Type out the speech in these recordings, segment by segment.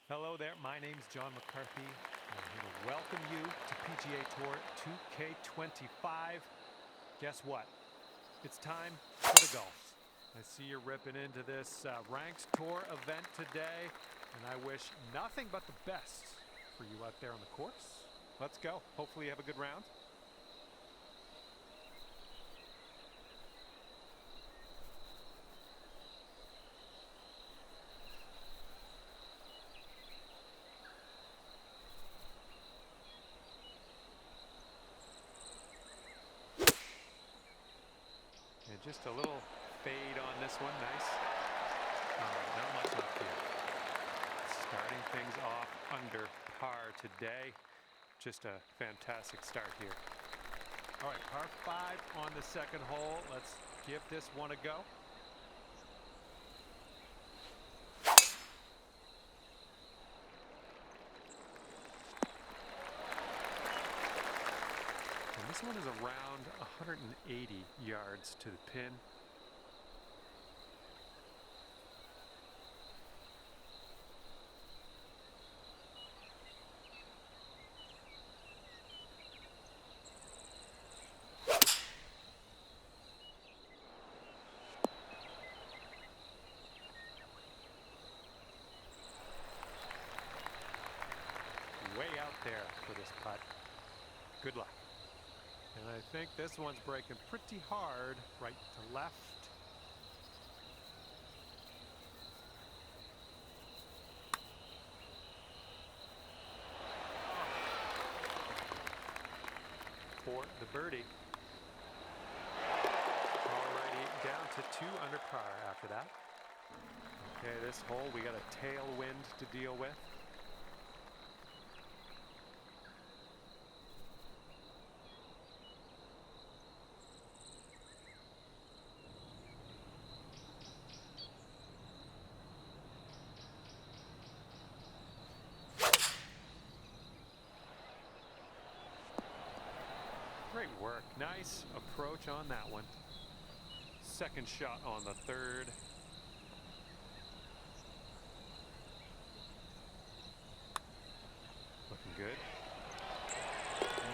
Hello there, my name's John McCarthy. I'm here to welcome you to PGA Tour 2K25. Guess what? It's time for the golf. I see you're ripping into this Ranks Tour event today, and I wish nothing but the best for you out there on the course. Let's go. Hopefully you have a good round. And just a little fade on this one. Nice. Not much left here. Starting things off under par today. Just a fantastic start here. All right, par 5 on the second hole. Let's give this one a go. And this one is around 180 yards to the pin. Way out there for this putt. Good luck. And I think this one's breaking pretty hard right to left. For the birdie. Alrighty, down to 2 under par after that. Okay, this hole we got a tailwind to deal with. Great work. Nice approach on that one. Second shot on the third. Looking good.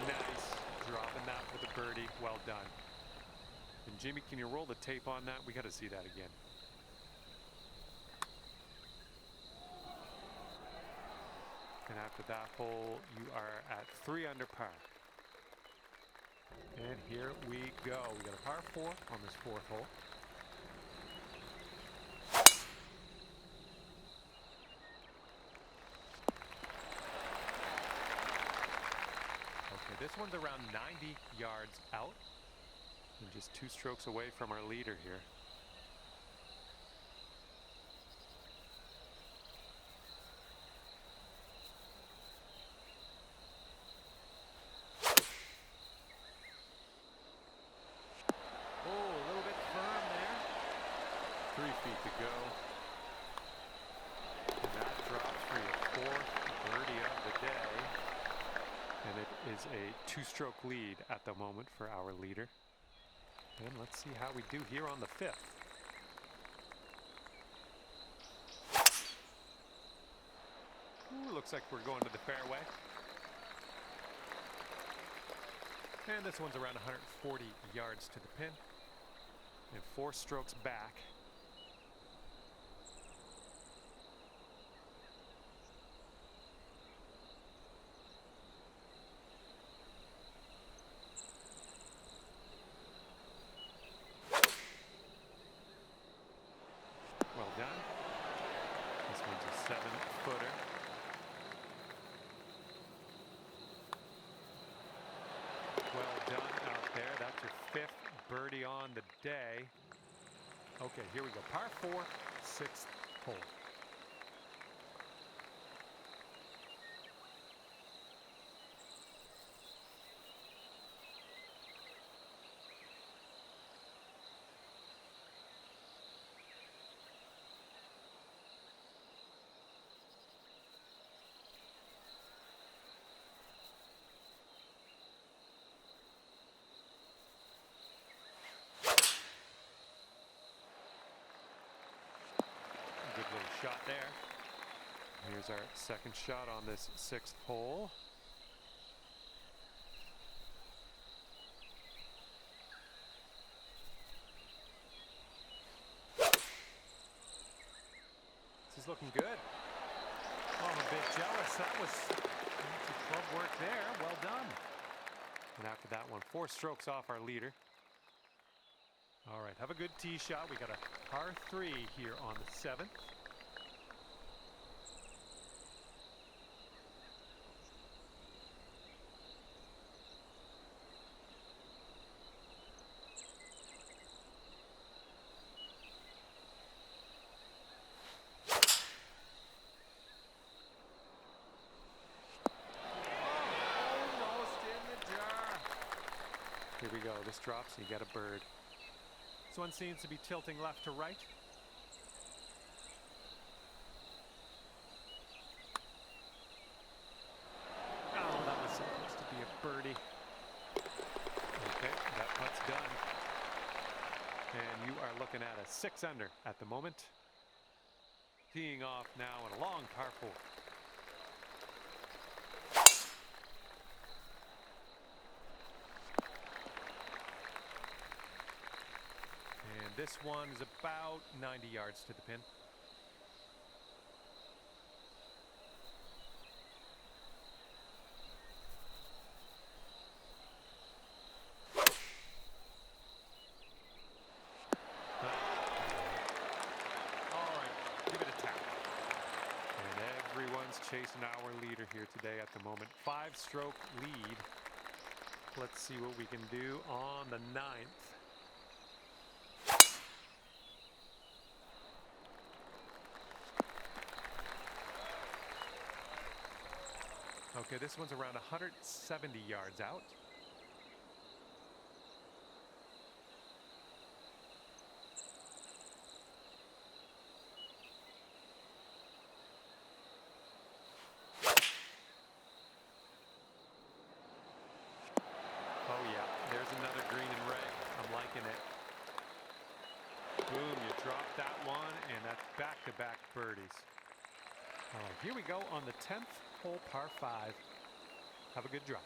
Nice. Dropping that with a birdie. Well done. And Jimmy, can you roll the tape on that? We got to see that again. And after that hole, you are at 3 under par. And here we go. We got a par 4 on this 4th hole. Okay, this one's around 90 yards out. And just 2 strokes away from our leader here. Oh, a little bit firm there. 3 feet to go. And that drops for your 4th birdie of the day. And it is a 2-stroke lead at the moment for our leader. And let's see how we do here on the 5th. Ooh, looks like we're going to the fairway. And this one's around 140 yards to the pin. And 4 strokes back. Well done. This one's a 7-footer. Well done out there. That's your 5th birdie on the day. Okay, here we go. Par 4, 6th hole. Good little shot there. Here's our second shot on this 6th hole. This is looking good. Oh, I'm a bit jealous. That was some club work there. Well done. And after that one, 4 strokes off our leader. All right, have a good tee shot. We got a par 3 here on the 7th. Here we go. This drops and you get a bird. This one seems to be tilting left to right. Oh, that was supposed to be a birdie. Okay, that putt's done. And you are looking at a 6 under at the moment. Teeing off now in a long par 4. This one is about 90 yards to the pin. All right, give it a tap. And everyone's chasing our leader here today at the moment. 5-stroke lead. Let's see what we can do on the 9th. Okay, this one's around 170 yards out. Oh yeah, there's another green and red. I'm liking it. Boom, you drop that one, and that's back-to-back birdies. All right, here we go on the 10th hole, par 5. Have a good drive.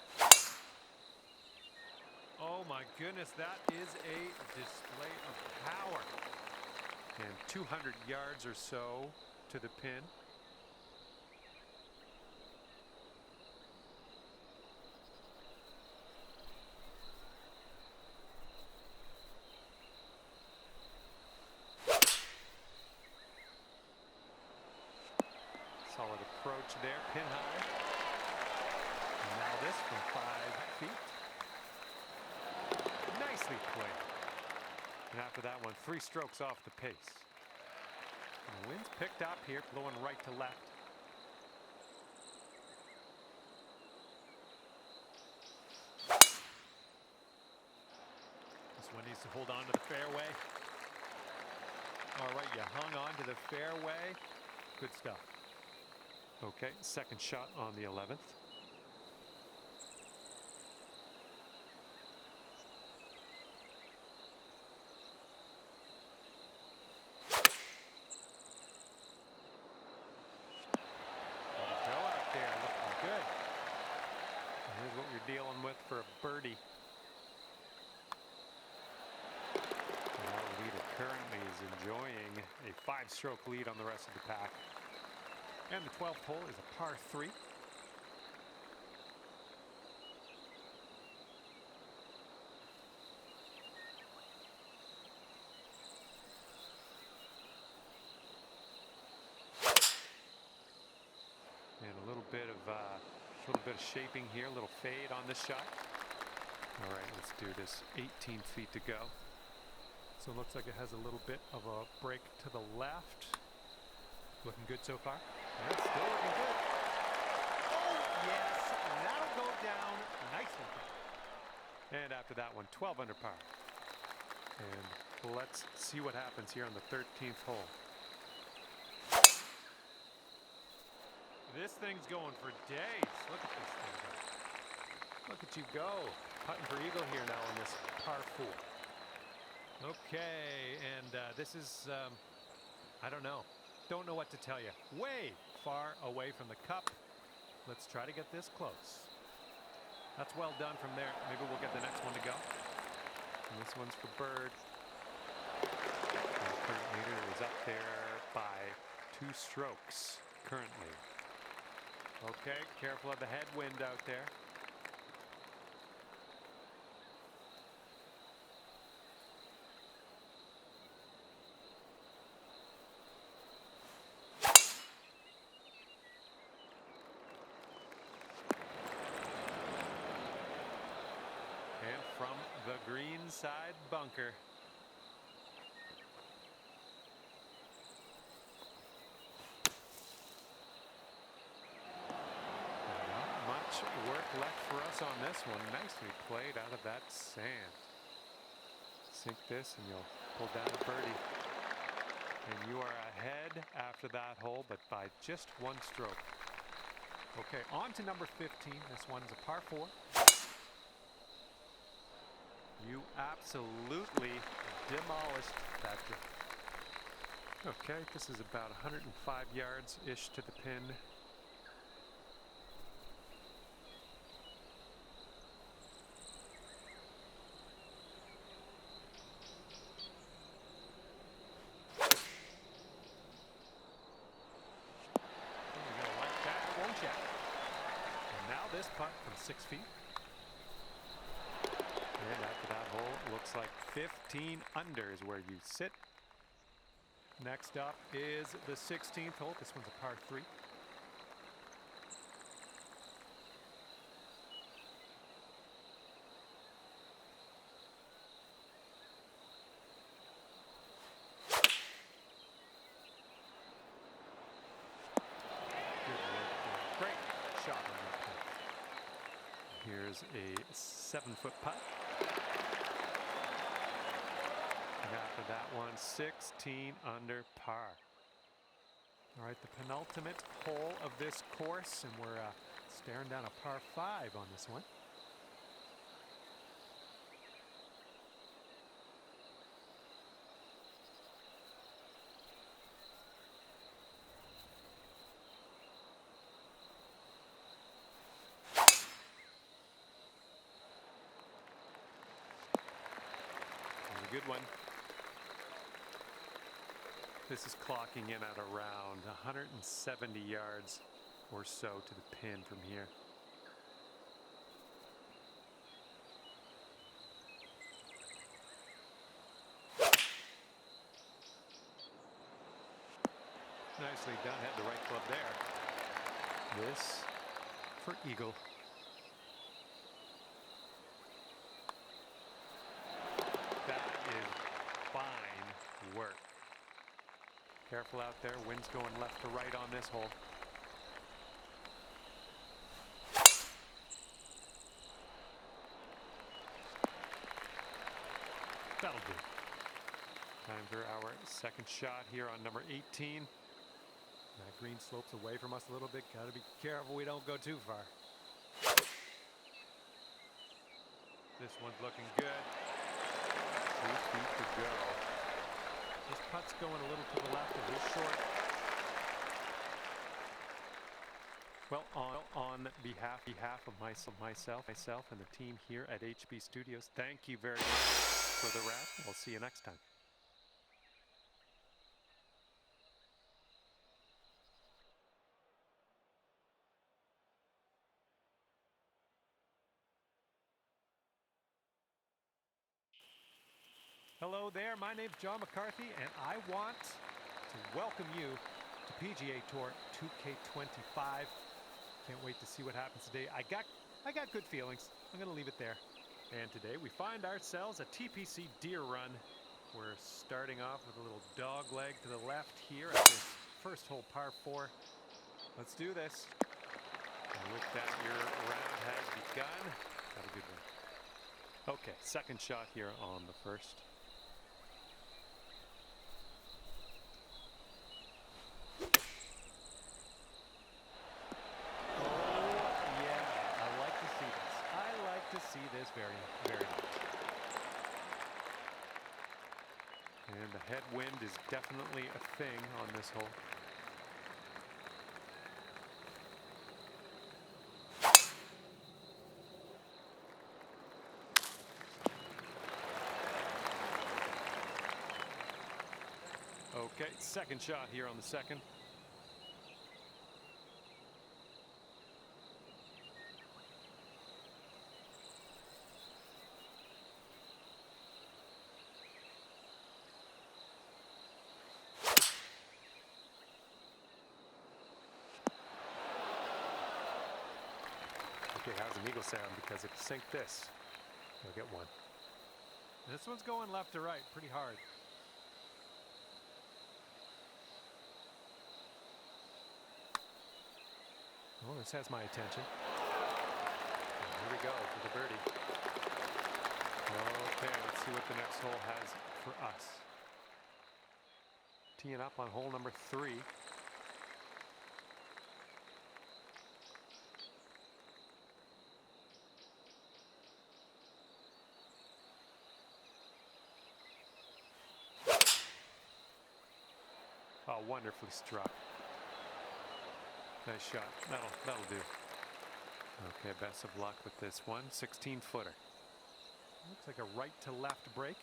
Oh my goodness, that is a display of power. And 200 yards or so to the pin. Solid approach there, pin high. And now this from 5 feet. Nicely played. And after that one, 3 strokes off the pace. And the wind's picked up here, blowing right to left. This one needs to hold on to the fairway. All right, you hung on to the fairway. Good stuff. Okay, second shot on the 11th. Go out there, looking good. And here's what you're dealing with for a birdie. And our leader currently is enjoying a 5-stroke lead on the rest of the pack. And the 12th hole is a par 3. And a little bit of shaping here, a little fade on this shot. All right, let's do this. 18 feet to go. So it looks like it has a little bit of a break to the left. Looking good so far. That's still looking good. Oh, yes, and that'll go down nicely. And after that one, 12 under par. And let's see what happens here on the 13th hole. This thing's going for days. Look at this thing go. Look at you go. Putting for eagle here now on this par 4. Okay, and this is, I don't know. don't know what to tell you. Way far away from the cup. Let's try to get this close. That's well done from there. Maybe we'll get the next one to go. And this one's for Bird. The current leader is up there by 2 strokes currently. Okay, careful of the headwind out there. And from the green side bunker. Not much work left for us on this one. Nicely played out of that sand. Sink this and you'll pull down a birdie. And you are ahead after that hole, but by just 1 stroke. Okay, on to number 15. This one's a par 4. You absolutely demolished that. Okay, this is about 105 yards-ish to the pin. You're gonna like that, won't you? And now this putt from 6 feet. And after that hole, it looks like 15 under is where you sit. Next up is the 16th hole. This one's a par 3. Good work there. Great shot on that putt. Here's a 7-foot putt. And after that one, 16 under par. All right, the penultimate hole of this course, and we're staring down a par 5 on this one. A good one. This is clocking in at around 170 yards or so to the pin from here. Nicely done. Had the right club there. This for eagle. Fine work. Careful out there. Wind's going left to right on this hole. That'll do. Time for our second shot here on number 18. That green slopes away from us a little bit. Gotta be careful we don't go too far. This one's looking good. 2 feet to go. This putt's going a little to the left. It is short. Well, on behalf of myself and the team here at HB Studios, thank you very much for the wrap. We'll see you next time. Hello there, my name's John McCarthy, and I want to welcome you to PGA Tour 2K25. Can't wait to see what happens today. I got good feelings. I'm going to leave it there. And today we find ourselves a TPC Deere Run. We're starting off with a little dog leg to the left here at this first hole par 4. Let's do this. And with that, your round has begun. Have a good one. Okay, second shot here on the first. See this very, very much. And the headwind wind is definitely a thing on this hole. Okay, second shot here on the second. Okay, how's an eagle sound? Because if you sink this, you'll get one. This one's going left to right pretty hard. Oh, this has my attention. And here we go for the birdie. Okay, let's see what the next hole has for us. Teeing up on hole number 3. Oh, wonderfully struck. Nice shot. That'll do. Okay, best of luck with this one. 16-footer. Looks like a right to left break.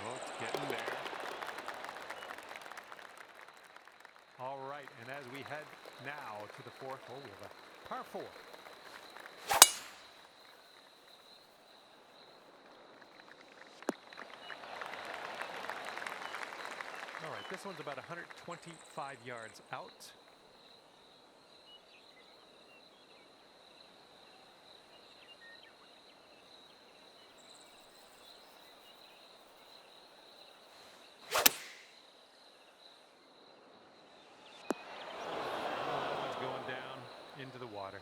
Oh, it's getting there. All right, and as we head now to the 4th hole, we have a par 4. All right, this one's about 125 yards out. Into the water.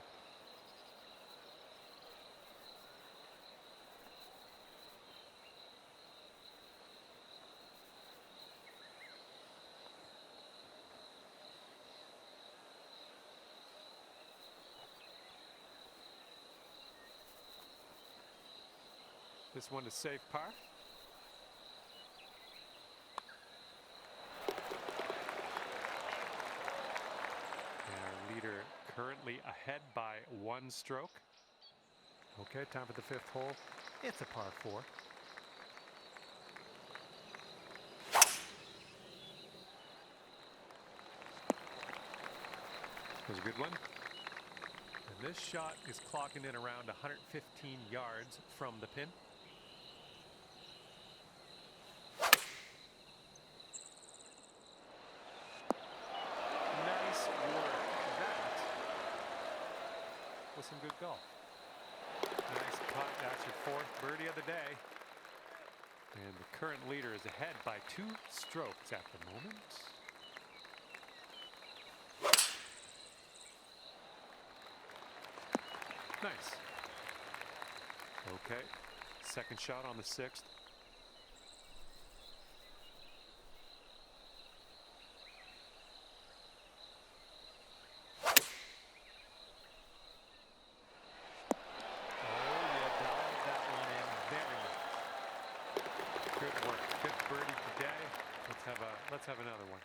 This one is safe par. Leader currently ahead by 1 stroke. Okay, time for the 5th hole. It's a par 4. That was a good one. And this shot is clocking in around 115 yards from the pin. Some good golf. Nice putt. That's your 4th birdie of the day. And the current leader is ahead by 2 strokes at the moment. Nice. Okay. Second shot on the 6th. Let's have another one.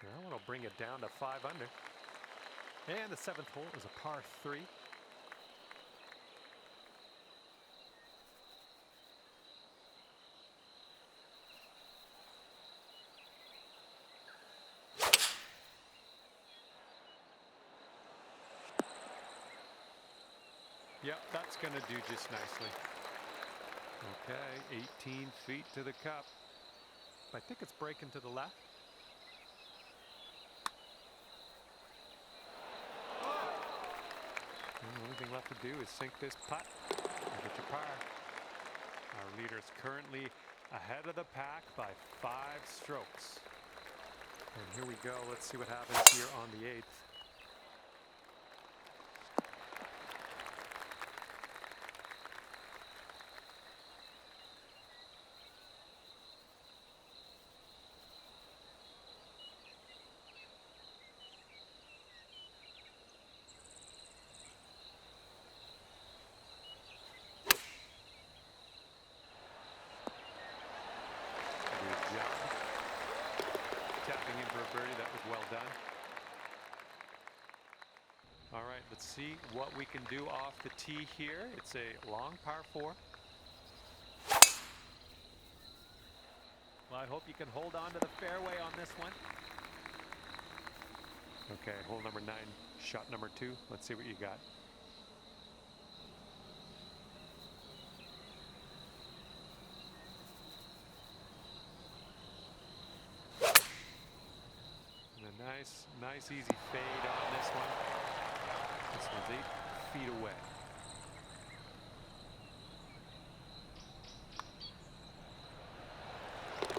That one will bring it down to 5 under. And the 7th hole is a par 3. Yep, that's going to do just nicely. Okay, 18 feet to the cup. I think it's breaking to the left. And the only thing left to do is sink this putt and get your par. Our leader is currently ahead of the pack by 5 strokes. And here we go. Let's see what happens here on the 8th. done. All right, let's see what we can do off the tee here. It's a long par 4. Well, I hope you can hold on to the fairway on this one. Okay, hole number 9, shot number 2. Let's see what you got. And a nice easy fade on this one. This one's 8 feet away.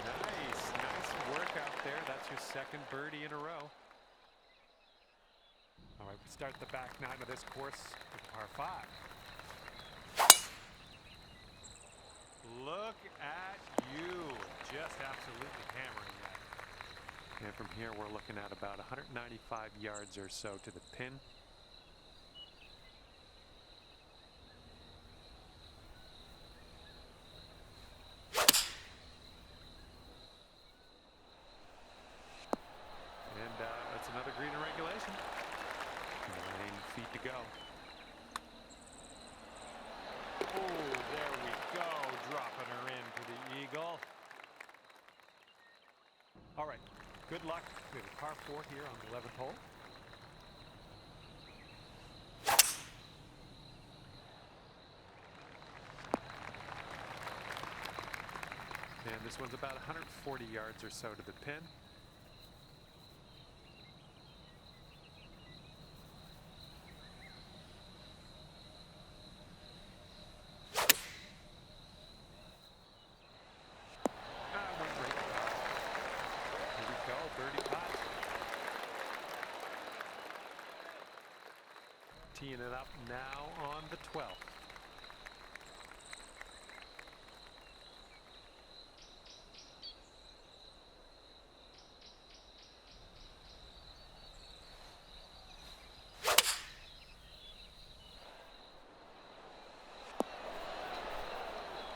Nice work out there. That's your second birdie in a row. All right, we start the back 9 of this course with par 5. Look at you, just absolutely hammering that. And from here, we're looking at about 195 yards or so to the pin. And that's another green in regulation. 9 feet to go. Oh, there we go, dropping her into the eagle. All right, good luck. We have a par 4 here on the 11th hole. And this one's about 140 yards or so to the pin. Birdie putt. Teeing it up now on the 12th.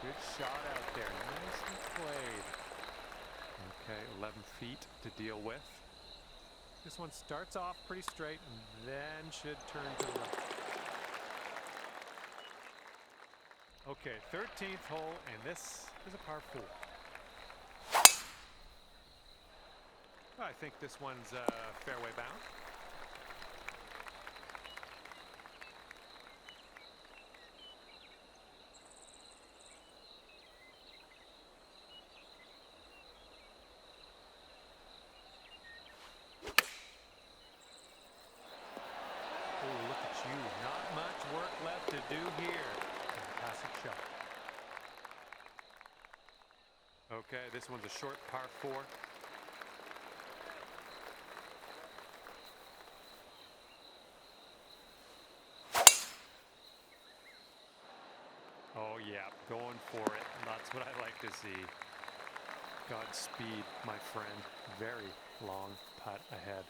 Good shot out there. Nicely played. Okay, 11 feet to deal with. This one starts off pretty straight and then should turn to the left. Okay, 13th hole, and this is a par 4. I think this one's fairway bound. Not much work left to do here. Fantastic shot. Okay, this one's a short par 4. Oh yeah, going for it. That's what I like to see. Godspeed, my friend. Very long putt ahead.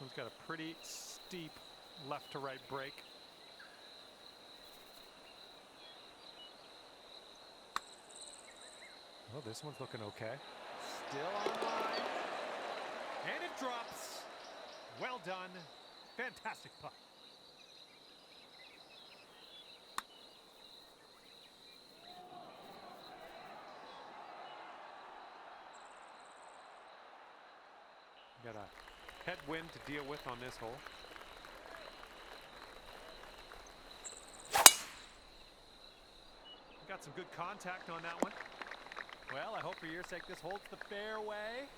One's got a pretty steep left to right break. Oh, this one's looking okay. Still on line. And it drops. Well done. Fantastic putt. Got a headwind to deal with on this hole. Got some good contact on that one. Well, I hope for your sake this holds the fairway.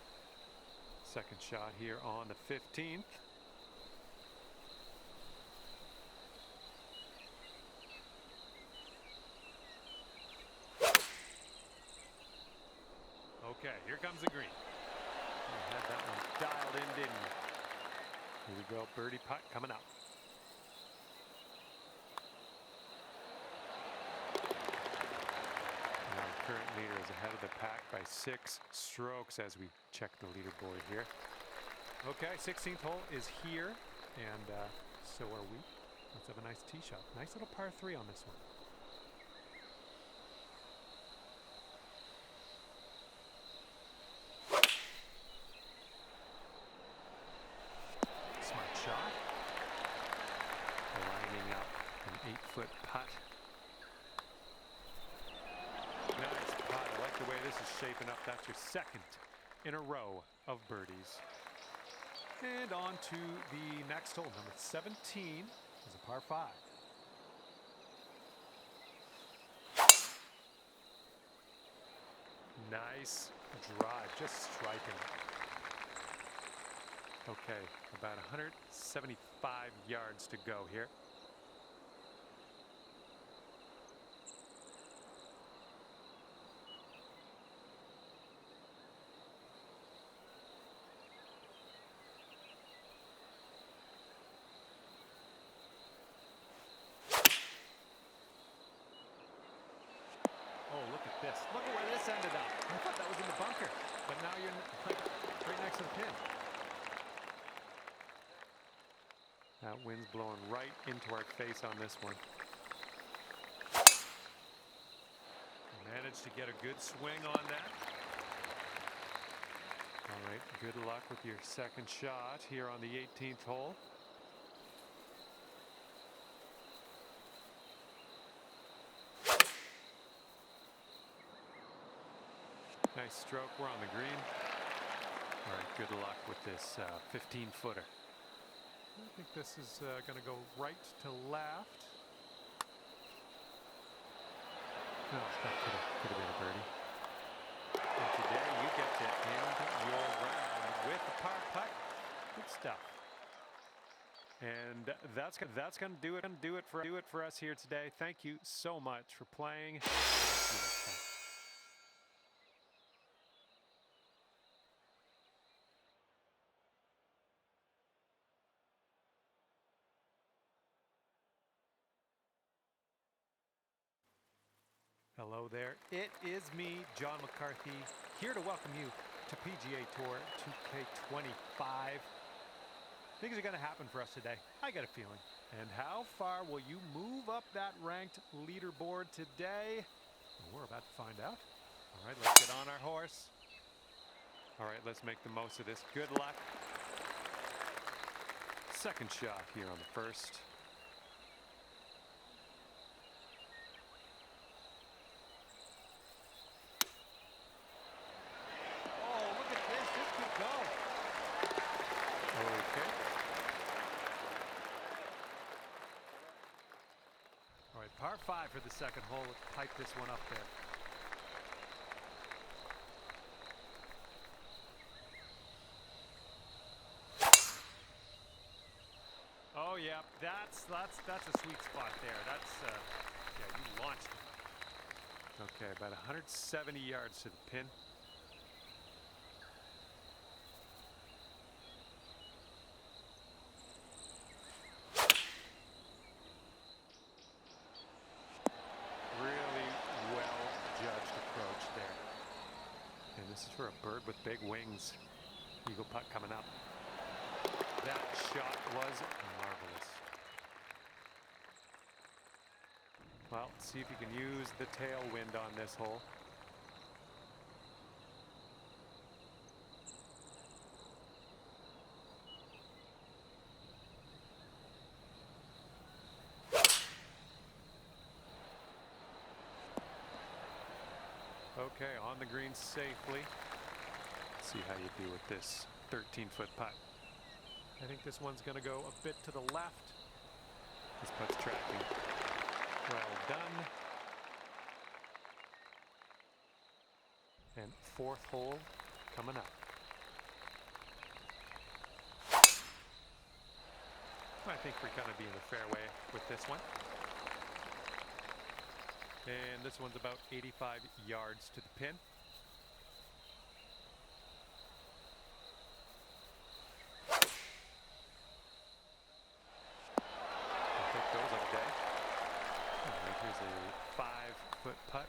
Second shot here on the 15th. Okay, here comes the green. You had that one dialed in, didn't you? Here we go, birdie putt coming up. Current leader is ahead of the pack by 6 strokes as we check the leaderboard here. Okay, 16th hole is here, and so are we. Let's have a nice tee shot. Nice little par 3 on this one. 15-foot putt. Nice putt. I like the way this is shaping up. That's your second in a row of birdies. And on to the next hole, number 17, is a par 5. Nice drive, just striking it. Okay, about 175 yards to go here. Oh, look at this. Look at where this ended up. I thought that was in the bunker, but now you're like right next to the pin. That wind's blowing right into our face on this one. Managed to get a good swing on that. All right, good luck with your second shot here on the 18th hole. Nice stroke, we're on the green. All right, good luck with this 15-footer. I think this is going to go right to left. No, that could have been a birdie. And today you get to end your round with a par putt. Good stuff. And that's going to do it for us here today. Thank you so much for playing. Hello there, it is me, John McCarthy, here to welcome you to PGA Tour 2K25. Things are going to happen for us today, I got a feeling. And how far will you move up that ranked leaderboard today? Well, we're about to find out. All right, let's get on our horse. All right, let's make the most of this. Good luck. Second shot here on the first. Par 5 for the second hole. Let's pipe this one up there. Oh yeah, that's a sweet spot there. That's yeah, you launched it. Okay, about 170 yards to the pin. This is for a bird with big wings. Eagle putt coming up. That shot was marvelous. Well, see if you can use the tailwind on this hole. Okay, on the green safely. Let's see how you do with this 13-foot putt. I think this one's going to go a bit to the left. This putt's tracking. Well done. And fourth hole coming up. I think we're going to be in the fairway with this one. And this one's about 85 yards to the pin. I'll take those all day. All right, here's a 5-foot putt.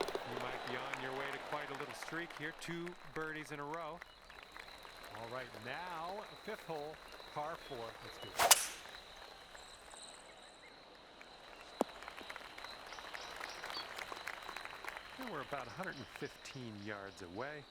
You might be on your way to quite a little streak here. 2 birdies in a row. All right, now fifth hole, par 4. Let's do it. We're about 115 yards away.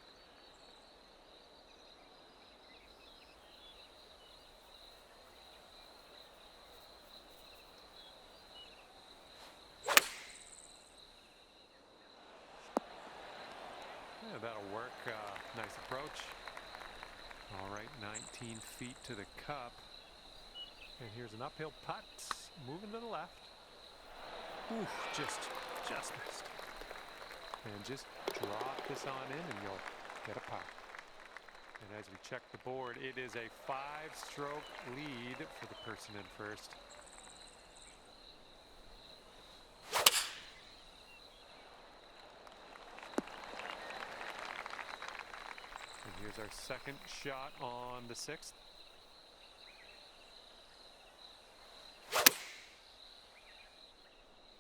19 feet to the cup. And here's an uphill putt, moving to the left. Oof, just missed. And just drop this on in and you'll get a par. And as we check the board, it is a 5-stroke lead for the person in first. And here's our second shot on the 6th.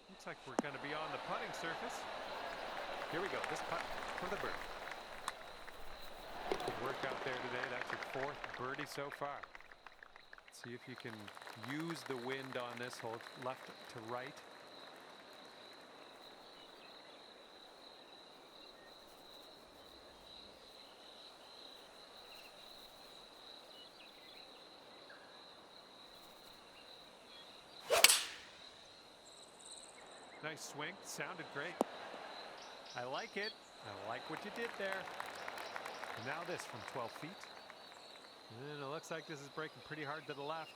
Looks like we're going to be on the putting surface. Here we go. This putt for the birdie. Good work out there today. That's your 4th birdie so far. Let's see if you can use the wind on this hole, left to right. Nice swing, sounded great. I like it. I like what you did there. And now this from 12 feet. And it looks like this is breaking pretty hard to the left.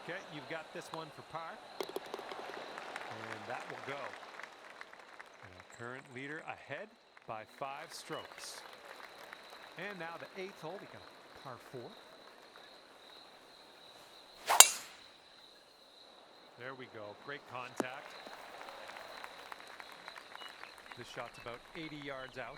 Okay, you've got this one for par. And that will go. And our current leader ahead by 5 strokes. And now the 8th hole, we got a par 4. There we go, great contact. This shot's about 80 yards out.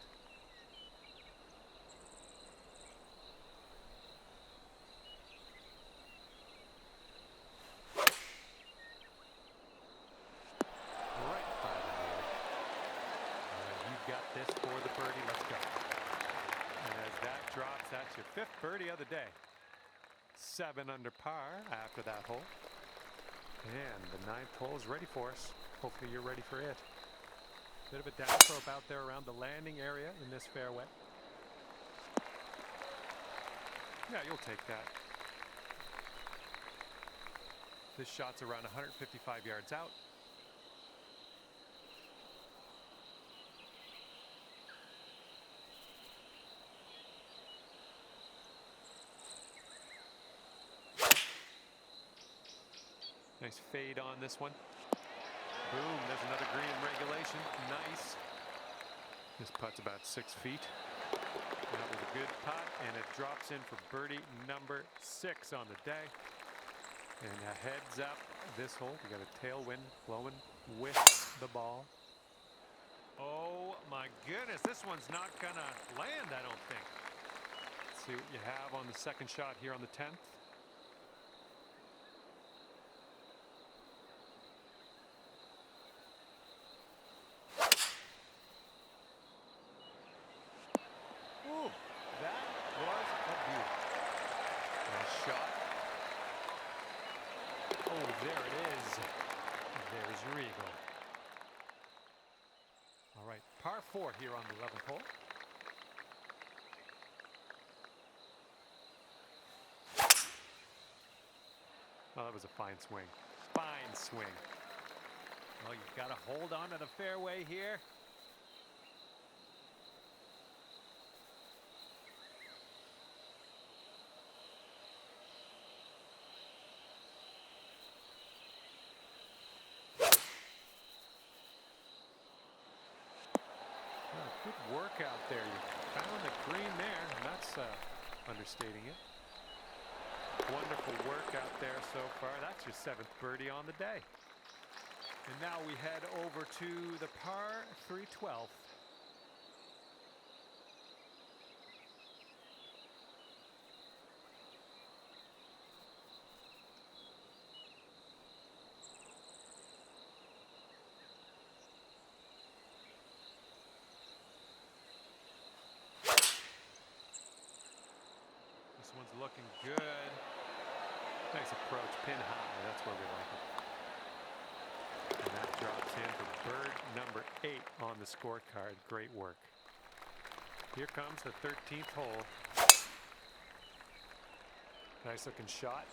Right by the board. You've got this for the birdie, let's go. And as that drops, that's your 5th birdie of the day. 7 under par after that hole. And the 9th hole is ready for us. Hopefully you're ready for it. Bit of a downslope out there around the landing area in this fairway. Yeah, you'll take that. This shot's around 155 yards out. Nice fade on this one. Boom, there's another green regulation. Nice. This putt's about 6 feet. That was a good putt, and it drops in for birdie number 6 on the day. And a heads up this hole. We got a tailwind blowing with the ball. Oh my goodness, this one's not gonna land, I don't think. Let's see what you have on the second shot here on the 10th. There it is. There's your eagle. All right, par 4 here on the 11th hole. Oh, that was a fine swing. Fine swing. Well, you've got to hold on to the fairway here. Good work out there. You found the green there, and that's understating it. Wonderful work out there so far. That's your 7th birdie on the day. And now we head over to the par 312. This one's looking good. Nice approach, pin high. That's where we like it. And that drops in for bird number 8 on the scorecard. Great work. Here comes the 13th hole. Nice looking shot.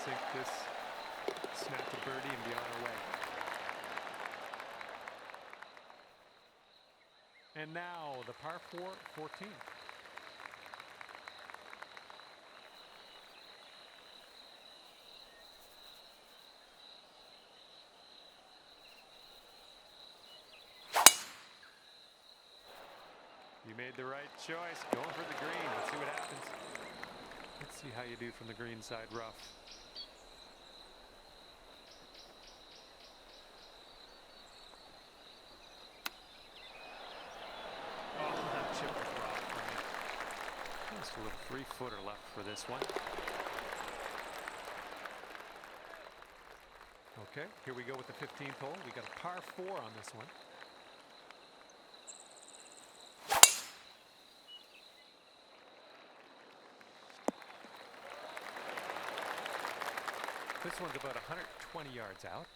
sink this, snap a birdie, and be on our way. And now the par 4, 14. You made the right choice, going for the green. Let's see what happens. Let's see how you do from the green side rough. Oh, that chip was rough. Just a little 3-footer left for this one. Okay, here we go with the 15th hole. We got a par 4 on this one. This one's about 120 yards out.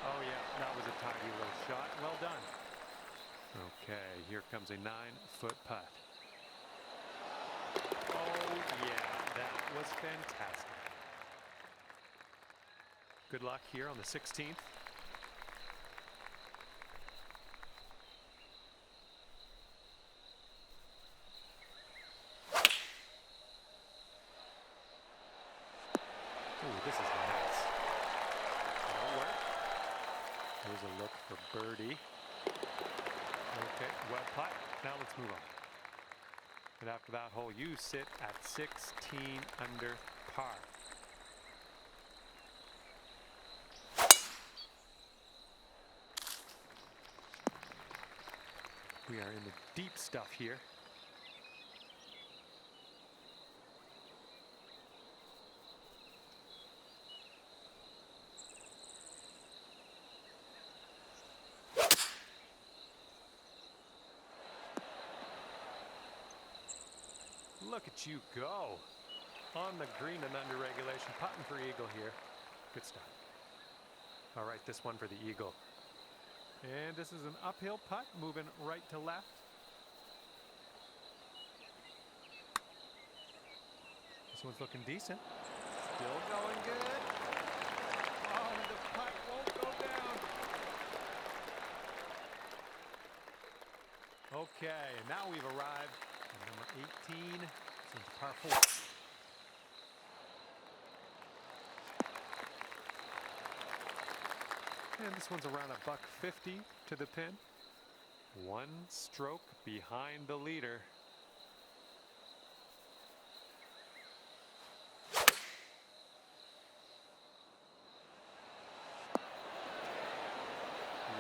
Oh yeah, that was a tidy little shot. Well done. Okay, here comes a 9-foot putt. Oh yeah, that was fantastic. Good luck here on the 16th. Ooh, this is nice. That'll work. Here's a look for birdie. Okay, well putt. Now let's move on. And after that hole, you sit at 16 under par. We are in the deep stuff here. Look at you go. On the green and under regulation, putting for eagle here. Good stuff. All right, this one for the eagle. And this is an uphill putt, moving right to left. This one's looking decent. Still going good. Oh, the putt won't go down. Okay, and now we've arrived at number 18. This is par 4. And this one's around $150 to the pin. 1 stroke behind the leader.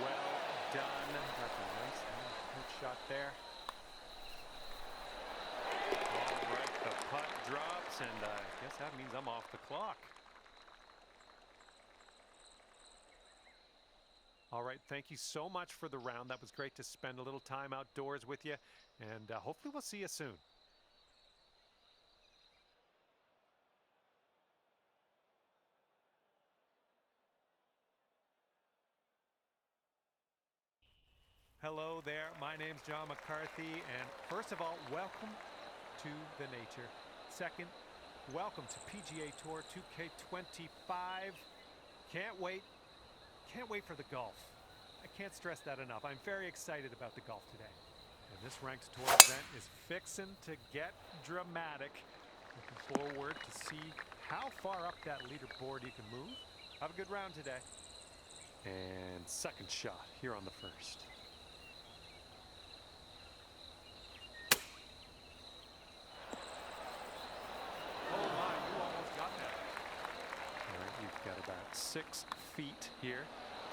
Well done. That's a nice good shot there. All right, the putt drops, and I guess that means I'm off the clock. All right, thank you so much for the round. That was great to spend a little time outdoors with you, and hopefully we'll see you soon. Hello there, my name's John McCarthy, and first of all, welcome to the nature. Second, welcome to PGA Tour 2K25. Can't wait for the golf. I can't stress that enough. I'm very excited about the golf today. And this ranked tour event is fixin' to get dramatic. Looking forward to see how far up that leaderboard you can move. Have a good round today. And second shot here on the first. Oh my, you almost got that. All right, you've got about 6 feet here.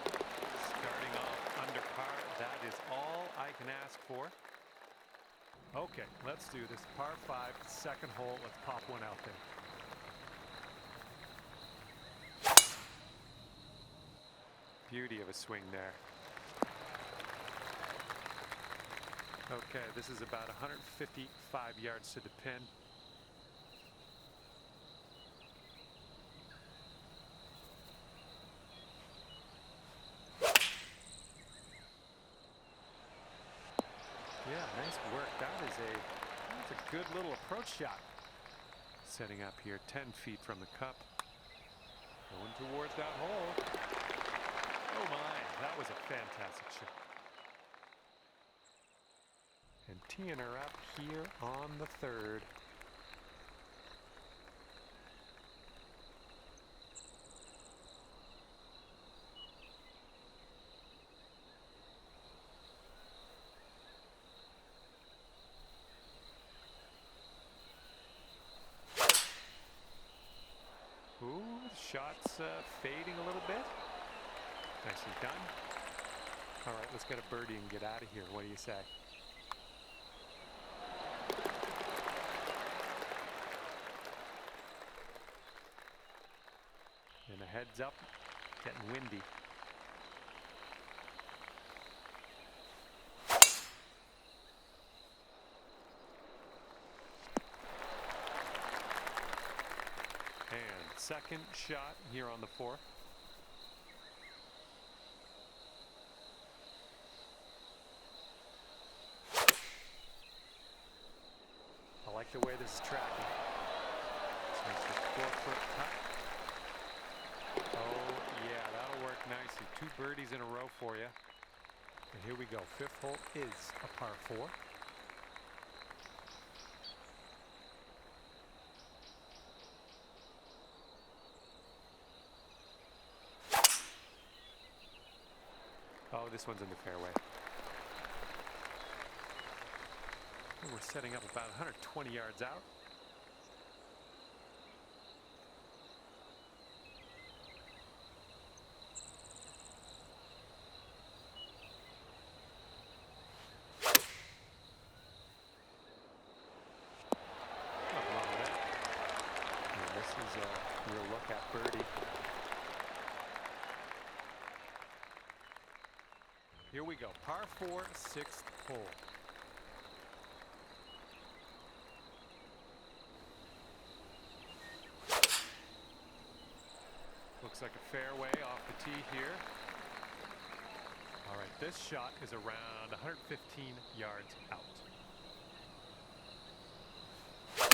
Starting off under par, that is all I can ask for. Okay, let's do this. Par 5, second hole. Let's pop one out there. Beauty of a swing there. Okay, this is about 155 yards to the pin. work. That's a good little approach shot. Setting up here 10 feet from the cup. Going towards that hole. Oh my, that was a fantastic shot. And teeing her up here on the third. Ooh, shot's fading a little bit. Nicely done. All right, let's get a birdie and get out of here. What do you say? And a heads up, getting windy. And second shot here on the fourth. I like the way this is tracking. So it's a 4-foot cut. Oh, yeah, that'll work nicely. 2 birdies in a row for you. And here we go. Fifth hole is a par 4. Oh, this one's in the fairway. We're setting up about 120 yards out. Nothing wrong with that. And this is a real look at birdie. Here we go. Par 4, 6th hole. Looks like a fairway off the tee here. All right, this shot is around 115 yards out. You're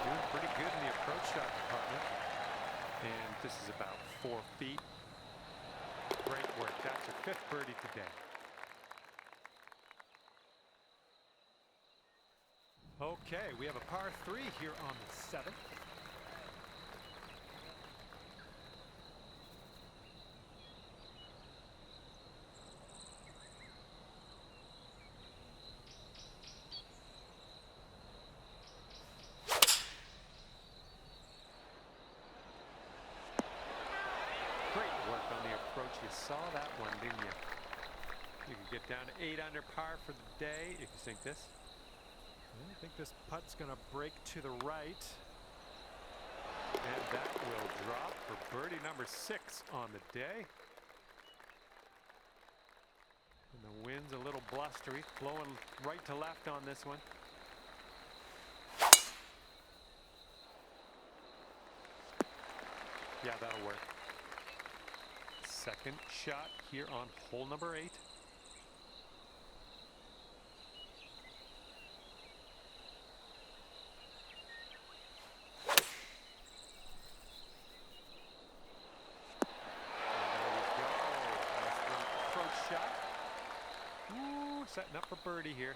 doing pretty good in the approach shot department. And this is about 4 feet. Great work. That's your 5th birdie today. Okay, we have a par 3 here on the 7th. Great work on the approach. You saw that one, didn't you? You can get down to 8 under par for the day if you sink this. I think this putt's going to break to the right. And that will drop for birdie number 6 on the day. And the wind's a little blustery, flowing right to left on this one. Yeah, that'll work. Second shot here on hole number 8. Setting up for birdie here.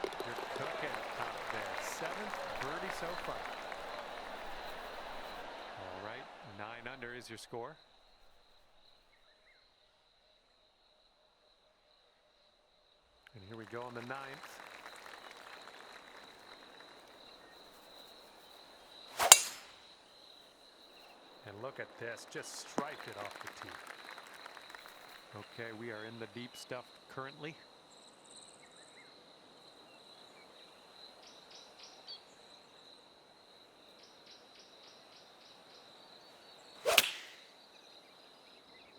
You're cooking out there. 7th birdie so far. All right, 9 under is your score. And here we go on the 9th. And look at this, just striped it off the tee. Okay, we are in the deep stuff currently.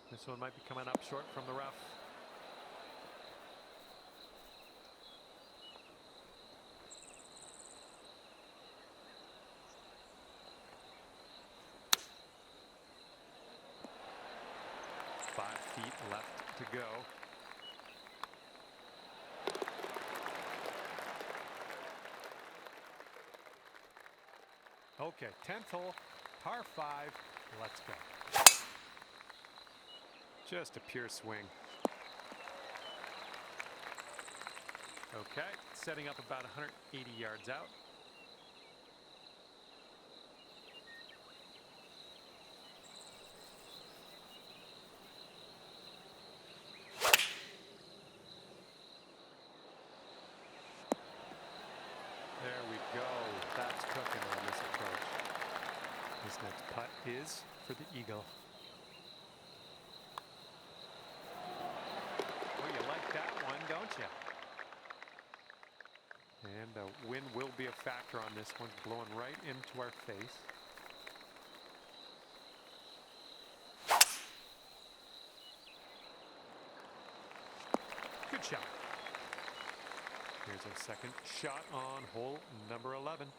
This one might be coming up short from the rough. Five feet left to go. Okay, 10th hole, par 5. Let's go. Just a pure swing. Okay, setting up about 180 yards out. There we go. That's cooking on this approach. This next putt is for the eagle. Oh, you like that one, don't you? And the wind will be a factor on this one, blowing right into our face. Good shot. Here's our second shot on hole number 11.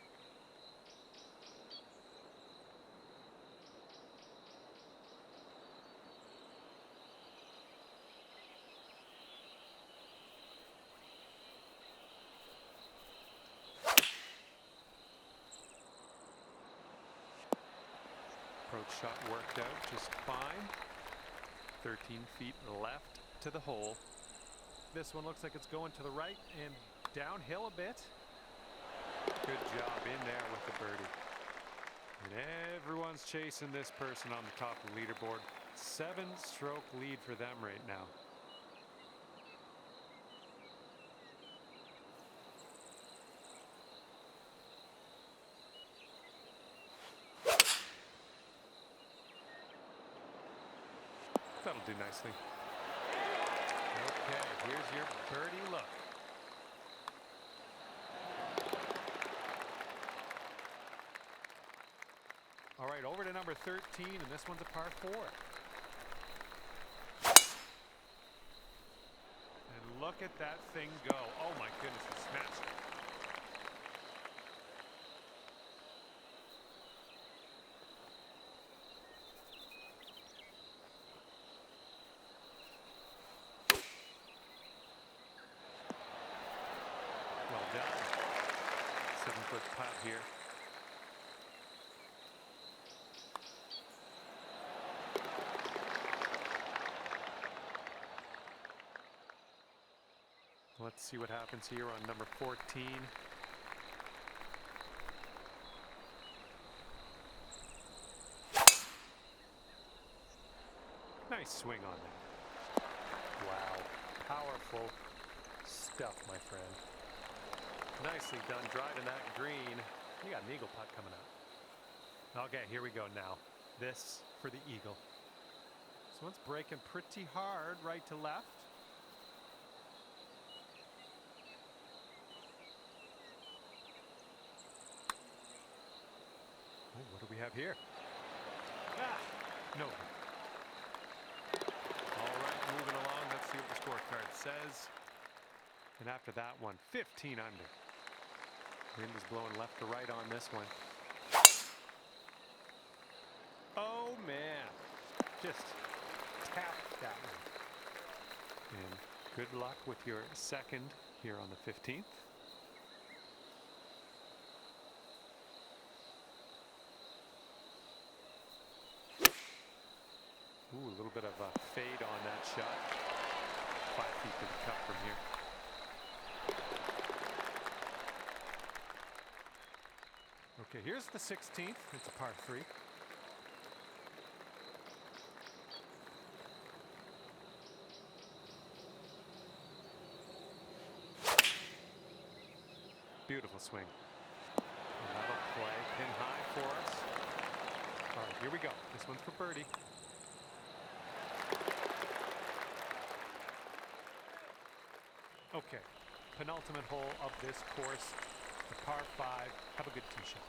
Approach shot worked out just fine. 13 feet left to the hole. This one looks like it's going to the right and downhill a bit. Good job in there with the birdie. And everyone's chasing this person on the top of the leaderboard. 7-stroke lead for them right now. That'll do nicely. Okay, here's your birdie look. All right, over to number 13, and this one's a par 4. And look at that thing go. Oh my goodness, he smashed it. Well done. 7-foot putt here. Let's see what happens here on number 14. Nice swing on that. Wow, powerful stuff, my friend. Nicely done driving that green. You got an eagle putt coming up. Okay, here we go now. This for the eagle. This one's breaking pretty hard right to left. Oh, what do we have here? Ah, no. All right, moving along. Let's see what the scorecard says. And after that one, 15 under. Wind is blowing left to right on this one. Oh, man. Just tapped that one. And good luck with your second here on the 15th. Ooh, a little bit of a fade on that shot. 5 feet to the cup from here. Okay, here's the 16th. It's a par 3. Beautiful swing. And that'll play pin high for us. All right, here we go. This one's for birdie. Okay, penultimate hole of this course, the par 5. Have a good tee shot.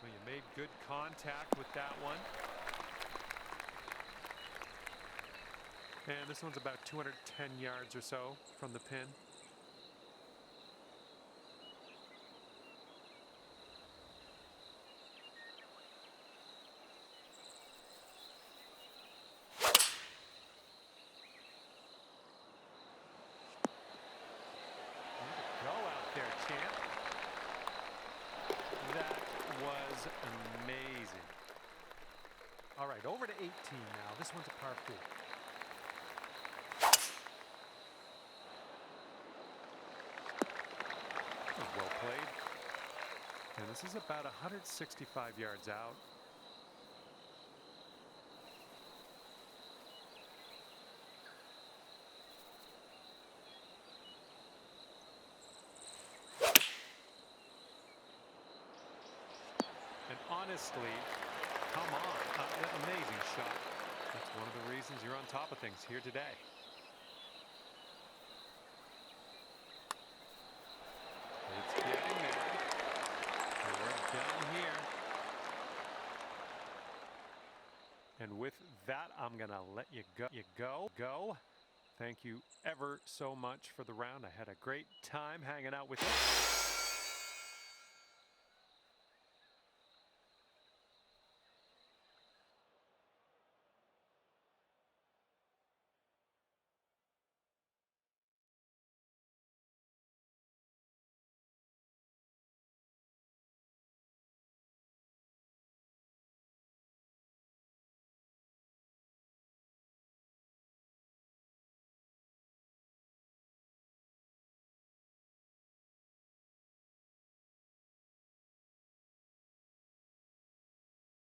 Well, you made good contact with that one. And this one's about 210 yards or so from the pin. All right, over to 18 now. This one's a par 4. That was well played. And this is about 165 yards out. And honestly, come on, amazing shot. That's one of the reasons you're on top of things here today. It's getting there. We're down here. And with that, I'm gonna let you go. Thank you ever so much for the round. I had a great time hanging out with you.